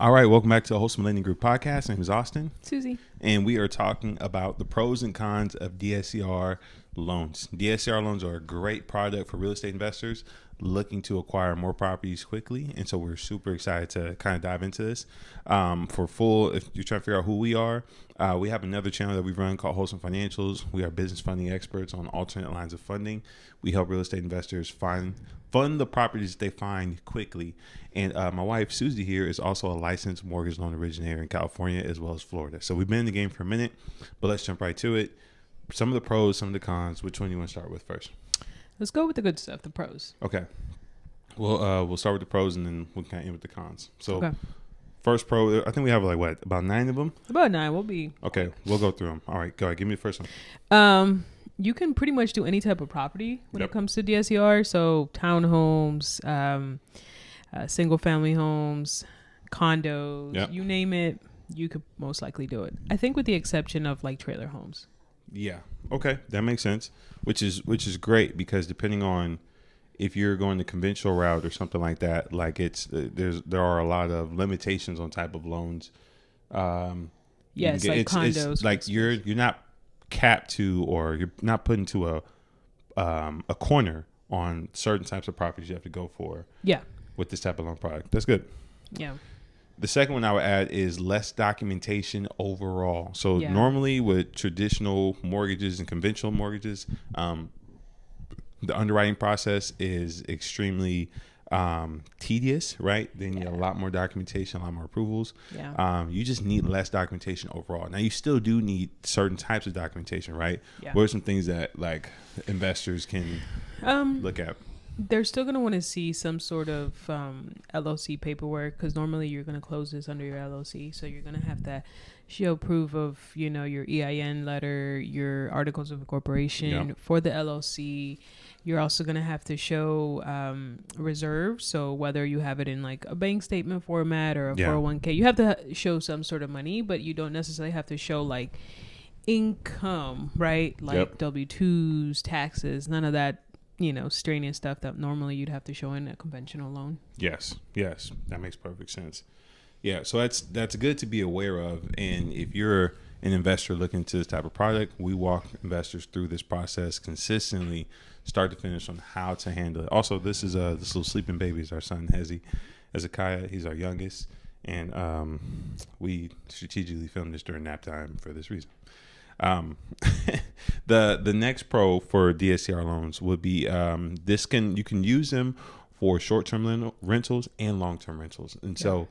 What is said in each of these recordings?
All right, welcome back to the Wholesome Lending Group podcast. My name is Austin. Susy. And we are talking about the pros and cons of DSCR loans. DSCR loans are a great product for real estate investors looking to acquire more properties quickly. And so we're super excited to kind of dive into this. If you're trying to figure out who we are, we have another channel that we run called Wholesome Financials. We are business funding experts on alternate lines of funding. We help real estate investors fund the properties they find quickly. And my wife, Susy, here is also a licensed mortgage loan originator in California as well as Florida. So we've been in the game for a minute, but let's jump right to it. Some of the pros, some of the cons. Which one do you want to start with first? Let's go with the good stuff, the pros. Okay. Well, we'll start with the pros and then we'll kind of end with the cons. So Okay. First pro, I think we have about 9 of them? About 9. We'll be. Okay, we'll go through them. All right, go ahead. Give me the first one. You can pretty much do any type of property when Yep. it comes to DSCR. So townhomes, single family homes, condos, Yep. you name it, you could most likely do it. I think with the exception of like trailer homes. Yeah. Okay, that makes sense. Which is great because depending on if you're going the conventional route or something like that, like there are a lot of limitations on type of loans. Yes, like condos. It's like you're not capped to, or you're not put into a corner on certain types of properties you have to go for. Yeah. With this type of loan product. That's good. Yeah. The second one I would add is less documentation overall. So normally with traditional mortgages and conventional mortgages, the underwriting process is extremely tedious, right? They need a lot more documentation, a lot more approvals. Yeah. You just need less documentation overall. Now you still do need certain types of documentation, right? Yeah. What are some things that like investors can look at? They're still going to want to see some sort of LLC paperwork because normally you're going to close this under your LLC. So you're going to have to show proof of, your EIN letter, your articles of incorporation for the LLC. You're also going to have to show reserves. So whether you have it in like a bank statement format or a 401k, you have to show some sort of money, but you don't necessarily have to show like income, right? Like W-2s, taxes, none of that. Strenuous stuff that normally you'd have to show in a conventional loan. Yes, that makes perfect sense. Yeah, so that's good to be aware of. And if you're an investor looking to this type of product, we walk investors through this process consistently, start to finish, on how to handle it. Also, this little sleeping baby is our son Hezekiah. He's our youngest, and we strategically filmed this during nap time for this reason. The next pro for DSCR loans would be you can use them for short-term rentals and long-term rentals. And so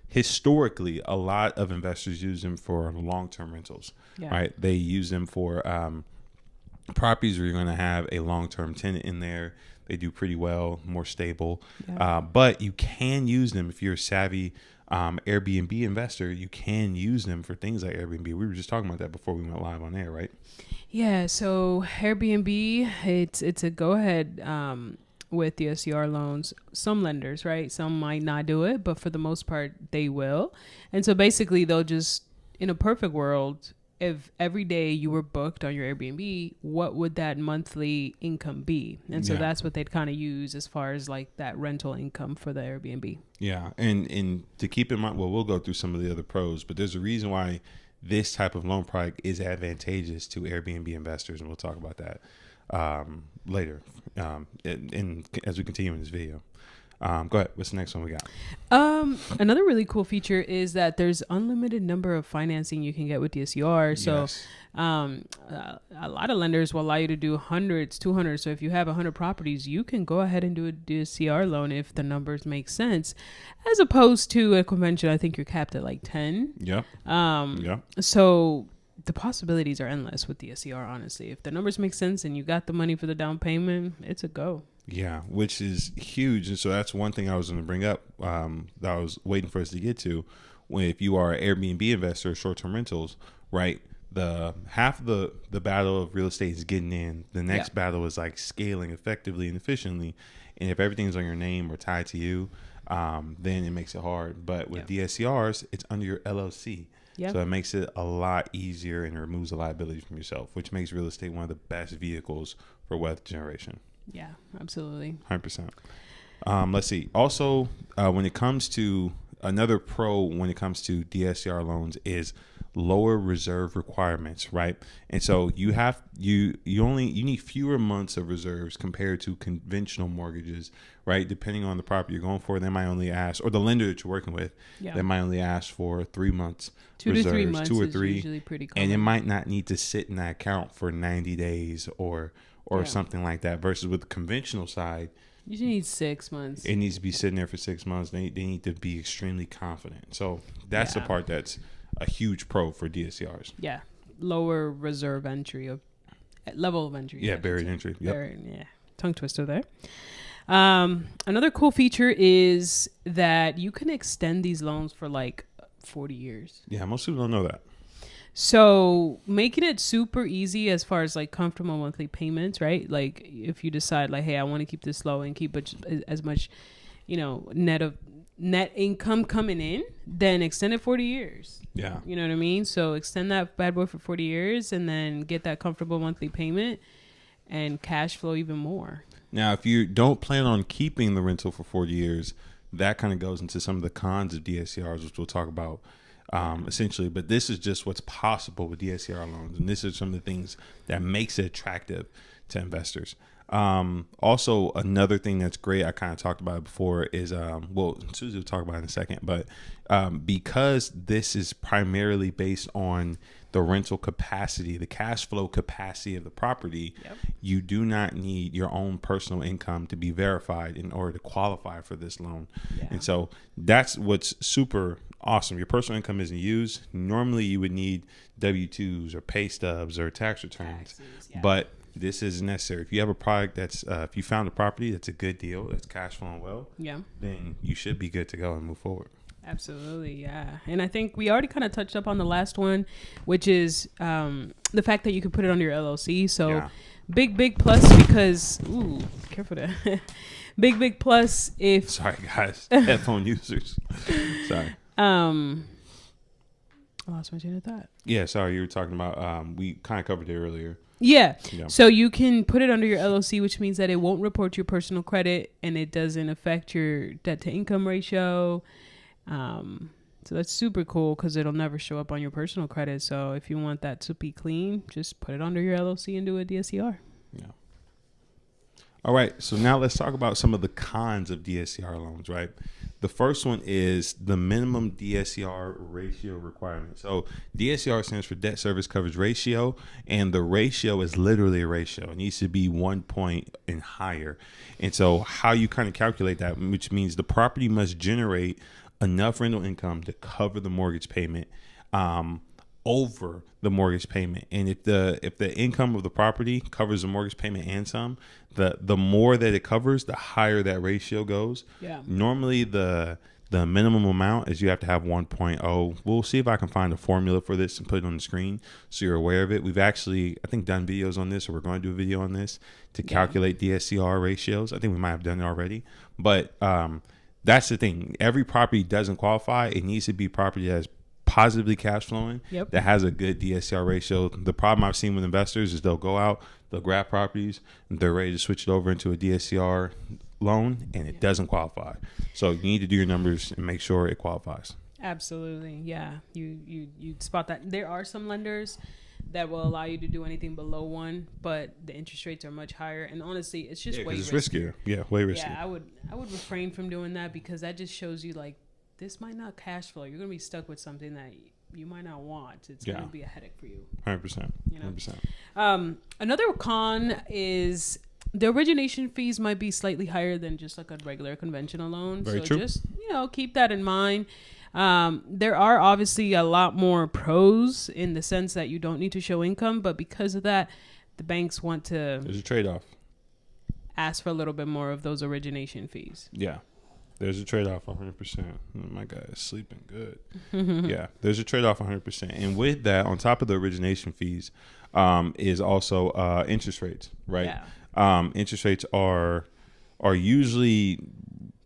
historically, a lot of investors use them for long-term rentals, right? They use them for properties where you're going to have a long-term tenant in there. They do pretty well, more stable. But you can use them if you're a savvy Airbnb investor. You can use them for things like Airbnb. We were just talking about that before we went live on air, right? Yeah. So Airbnb, it's a go ahead with the DSCR loans. Some lenders, right? Some might not do it, but for the most part, they will. And so basically, they'll just, in a perfect world, if every day you were booked on your Airbnb, what would that monthly income be? And so that's what they'd kind of use as far as like that rental income for the Airbnb. Yeah. And to keep in mind, well, we'll go through some of the other pros, but there's a reason why this type of loan product is advantageous to Airbnb investors. And we'll talk about that later as we continue in this video. Go ahead. What's the next one we got? Another really cool feature is that there's unlimited number of financing you can get with DSCR. So, a lot of lenders will allow you to do hundreds, 200. So if you have 100 properties, you can go ahead and do a DSCR loan if the numbers make sense, as opposed to a convention. I think you're capped at like 10. So the possibilities are endless with DSCR. Honestly, if the numbers make sense and you got the money for the down payment, it's a go. Yeah, which is huge. And so that's one thing I was going to bring up that I was waiting for us to get to. If you are an Airbnb investor, short-term rentals, right, the half of the battle of real estate is getting in. The next battle is like scaling effectively and efficiently. And if everything's on your name or tied to you, then it makes it hard. But with DSCRs, it's under your LLC. So it makes it a lot easier and removes the liability from yourself, which makes real estate one of the best vehicles for wealth generation. Yeah, absolutely. 100%. Let's see. Also, when it comes to another pro when it comes to DSCR loans is lower reserve requirements, right? And so you need fewer months of reserves compared to conventional mortgages, right? Depending on the property you're going for, they might only ask, or the lender that you're working with, they might only ask for 3 months 2 reserves, to 3 months 2 or is 3, usually pretty common. and it might not need to sit in that account for 90 days or something like that. Versus with the conventional side, you need 6 months. it needs to be sitting there for 6 months. They need to be extremely confident. So that's the part that's a huge pro for DSCRs. Yeah. Lower reserve entry level of entry. Yeah, buried entry. Yep. Tongue twister there. Another cool feature is that you can extend these loans for like 40 years. Yeah, most people don't know that. So making it super easy as far as like comfortable monthly payments, right? Like if you decide like, hey, I want to keep this low and keep as much, net income coming in, then extend it 40 years. Yeah. You know what I mean? So extend that bad boy for 40 years and then get that comfortable monthly payment and cash flow even more. Now, if you don't plan on keeping the rental for 40 years, that kind of goes into some of the cons of DSCRs, which we'll talk about essentially. But this is just what's possible with DSCR loans. And this is some of the things that makes it attractive to investors. Also, another thing that's great, I kind of talked about it before, is Susy will talk about it in a second, but because this is primarily based on the rental capacity, the cash flow capacity of the property, you do not need your own personal income to be verified in order to qualify for this loan. And so that's what's super awesome. Your personal income isn't used. Normally you would need W-2s or pay stubs or tax returns, but this is necessary. If you have a product that's, if you found a property that's a good deal, that's cash flowing well, then you should be good to go and move forward. Absolutely, yeah. And I think we already kind of touched up on the last one, which is the fact that you can put it under your LLC. So big plus because, careful there. big plus if... Sorry, guys. Headphone users. Sorry. I lost my train of thought. Yeah, sorry. You were talking about, we kind of covered it earlier. Yeah. So you can put it under your LLC, which means that it won't report your personal credit and it doesn't affect your debt to income ratio. So that's super cool because it'll never show up on your personal credit. So if you want that to be clean, just put it under your LLC and do a DSCR. Yeah. All right. So now let's talk about some of the cons of DSCR loans, right? The first one is the minimum DSCR ratio requirement. So DSCR stands for debt service coverage ratio, and the ratio is literally a ratio. It needs to be 1 point and higher. And so how you kind of calculate that, which means the property must generate enough rental income to cover the mortgage payment over the mortgage payment. And if the income of the property covers the mortgage payment and some, the more that it covers, the higher that ratio goes. Yeah. Normally the minimum amount is you have to have 1.0. We'll see if I can find a formula for this and put it on the screen so you're aware of it. We've actually, I think, done videos on this, or we're going to do a video on this to calculate DSCR ratios. I think we might have done it already, but that's the thing. Every property doesn't qualify. It needs to be property that is positively cash flowing, that has a good DSCR ratio. The problem I've seen with investors is they'll go out, they'll grab properties, and they're ready to switch it over into a DSCR loan, and it doesn't qualify. So you need to do your numbers and make sure it qualifies. Absolutely, yeah. You spot that. There are some lenders that will allow you to do anything below 1, but the interest rates are much higher. And honestly, it's just way riskier. Yeah, way riskier. Yeah, I would refrain from doing that because that just shows you like this might not cash flow. You're going to be stuck with something that you might not want. It's going to be a headache for you. 100%. You know? 100%. Another con is the origination fees might be slightly higher than just like a regular conventional loan. Very true. Just, keep that in mind. There are obviously a lot more pros in the sense that you don't need to show income, but because of that, the banks want to... There's a trade-off. Ask for a little bit more of those origination fees. Yeah. There's a trade-off 100%. My guy is sleeping good. Yeah, there's a trade-off 100%. And with that, on top of the origination fees, is also interest rates, right? Yeah. Interest rates are usually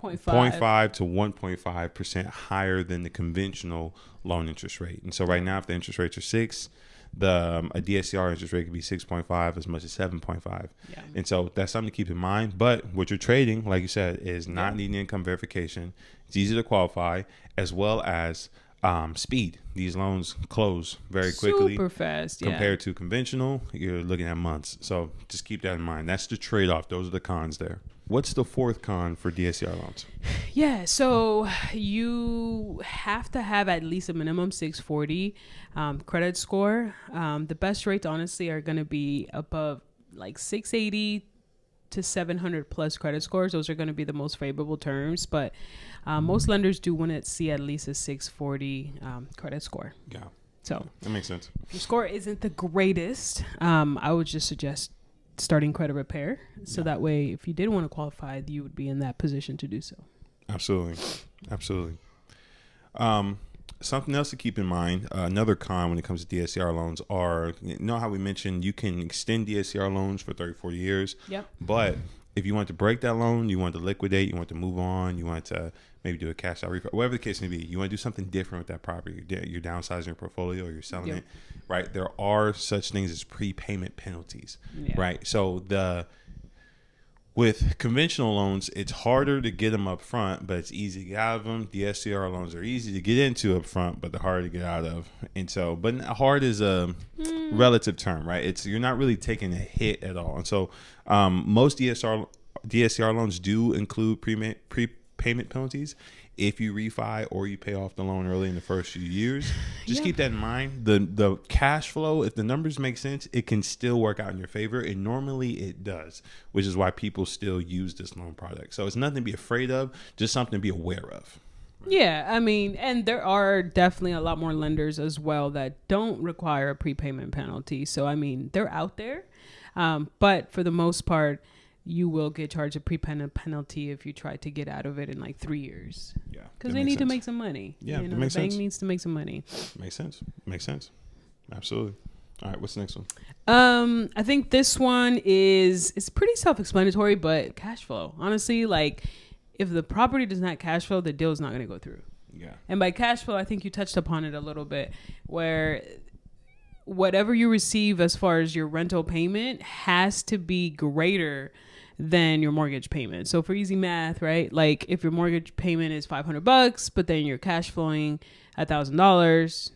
0.5 to 1.5% higher than the conventional loan interest rate. And so right now, if the interest rates are 6, a DSCR interest rate could be 6.5 as much as 7.5. Yeah. And so that's something to keep in mind. But what you're trading, like you said, is not needing income verification. It's easy to qualify. as well as speed. These loans close very quickly. Super fast, yeah. Compared to conventional, you're looking at months. So just keep that in mind. That's the trade-off. Those are the cons there. What's the fourth con for DSCR loans? Yeah, so you have to have at least a minimum 640 credit score. The best rates, honestly, are going to be above like 680 to 700 plus credit scores. Those are going to be the most favorable terms, but most lenders do want to see at least a 640 credit score. Yeah. So that makes sense. If your score isn't the greatest, I would just suggest starting credit repair. So that way, if you did want to qualify, you would be in that position to do so. Absolutely. Absolutely. Something else to keep in mind, another con when it comes to DSCR loans are, you know how we mentioned you can extend DSCR loans for 30, 40 years. Yep. But if you want to break that loan, you want to liquidate, you want to move on, you want to maybe do a cash out refi, whatever the case may be, you want to do something different with that property. You're downsizing your portfolio or you're selling it, right? There are such things as prepayment penalties, right? So with conventional loans, it's harder to get them up front, but it's easy to get out of them. DSCR loans are easy to get into up front, but they're hard to get out of. And so, but hard is a relative term, right? You're not really taking a hit at all. And so most DSCR loans do include prepayment penalties. If you refi or you pay off the loan early in the first few years, just keep that in mind. The cash flow, if the numbers make sense, it can still work out in your favor. And normally it does, which is why people still use this loan product. So it's nothing to be afraid of, just something to be aware of. Yeah, I mean, and there are definitely a lot more lenders as well that don't require a prepayment penalty. So, I mean, they're out there. But for the most part, you will get charged a prepayment penalty if you try to get out of it in like 3 years. Yeah. Because they need to make some money. Yeah, the bank needs to make some money. Makes sense. Absolutely. All right, what's the next one? I think this one it's pretty self-explanatory, but cash flow. Honestly, like if the property does not cash flow, the deal is not going to go through. Yeah. And by cash flow, I think you touched upon it a little bit, where whatever you receive as far as your rental payment has to be greater than your mortgage payment. So for easy math, right? Like if your mortgage payment is $500, but then you're cash flowing $1,000,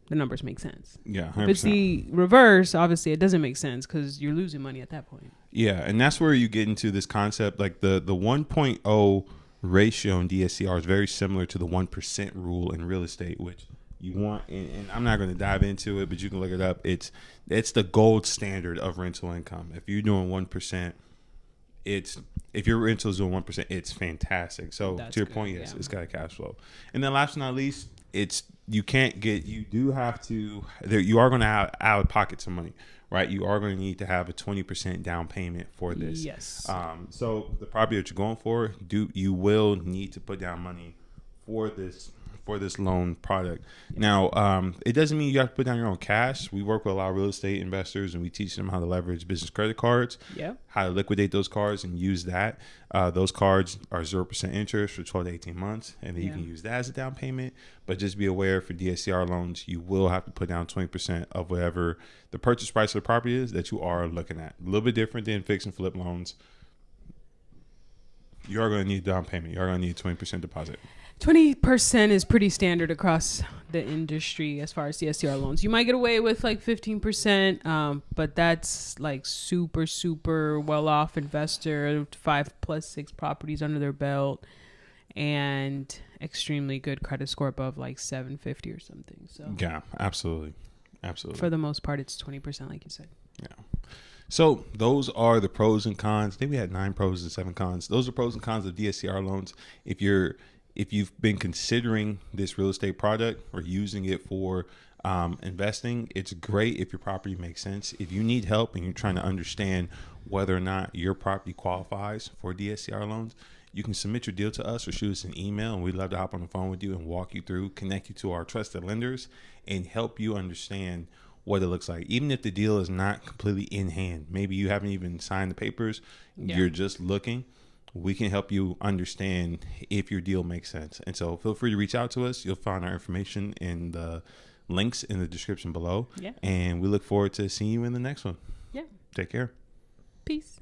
the numbers make sense. Yeah. 100%. If it's the reverse, obviously it doesn't make sense because you're losing money at that point. Yeah. And that's where you get into this concept, like the 1.0 ratio in DSCR is very similar to the 1% rule in real estate, which you want, and I'm not going to dive into it, but you can look it up. It's the gold standard of rental income. If you're doing 1%, if your rental is doing 1%, it's fantastic. So that's to your point, yes, it's got a cash flow. And then last but not least, you are going to have out of pocket some money, right? You are going to need to have a 20% down payment for this. Yes. So the property that you're going for, you will need to put down money for this loan product. Now, it doesn't mean you have to put down your own cash. We work with a lot of real estate investors and we teach them how to leverage business credit cards, how to liquidate those cards and use that. Those cards are 0% interest for 12 to 18 months. And then you can use that as a down payment. But just be aware for DSCR loans, you will have to put down 20% of whatever the purchase price of the property is that you are looking at. A little bit different than fix and flip loans. You are going to need down payment. You are going to need a 20% deposit. 20% is pretty standard across the industry as far as DSCR loans. You might get away with like 15%, but that's like super, super well-off investor, 5+6 properties under their belt, and extremely good credit score above like 750 or something. So yeah, absolutely. For the most part, it's 20%, like you said. Yeah. So those are the pros and cons. I think we had 9 pros and 7 cons. Those are pros and cons of DSCR loans. If you've been considering this real estate product or using it for investing, it's great if your property makes sense. If you need help and you're trying to understand whether or not your property qualifies for DSCR loans, you can submit your deal to us or shoot us an email, and we'd love to hop on the phone with you and walk you through, connect you to our trusted lenders, and help you understand what it looks like. Even if the deal is not completely in hand, maybe you haven't even signed the papers, you're just looking, we can help you understand if your deal makes sense. And so feel free to reach out to us. You'll find our information in the links in the description below. Yeah. And we look forward to seeing you in the next one. Yeah. Take care. Peace.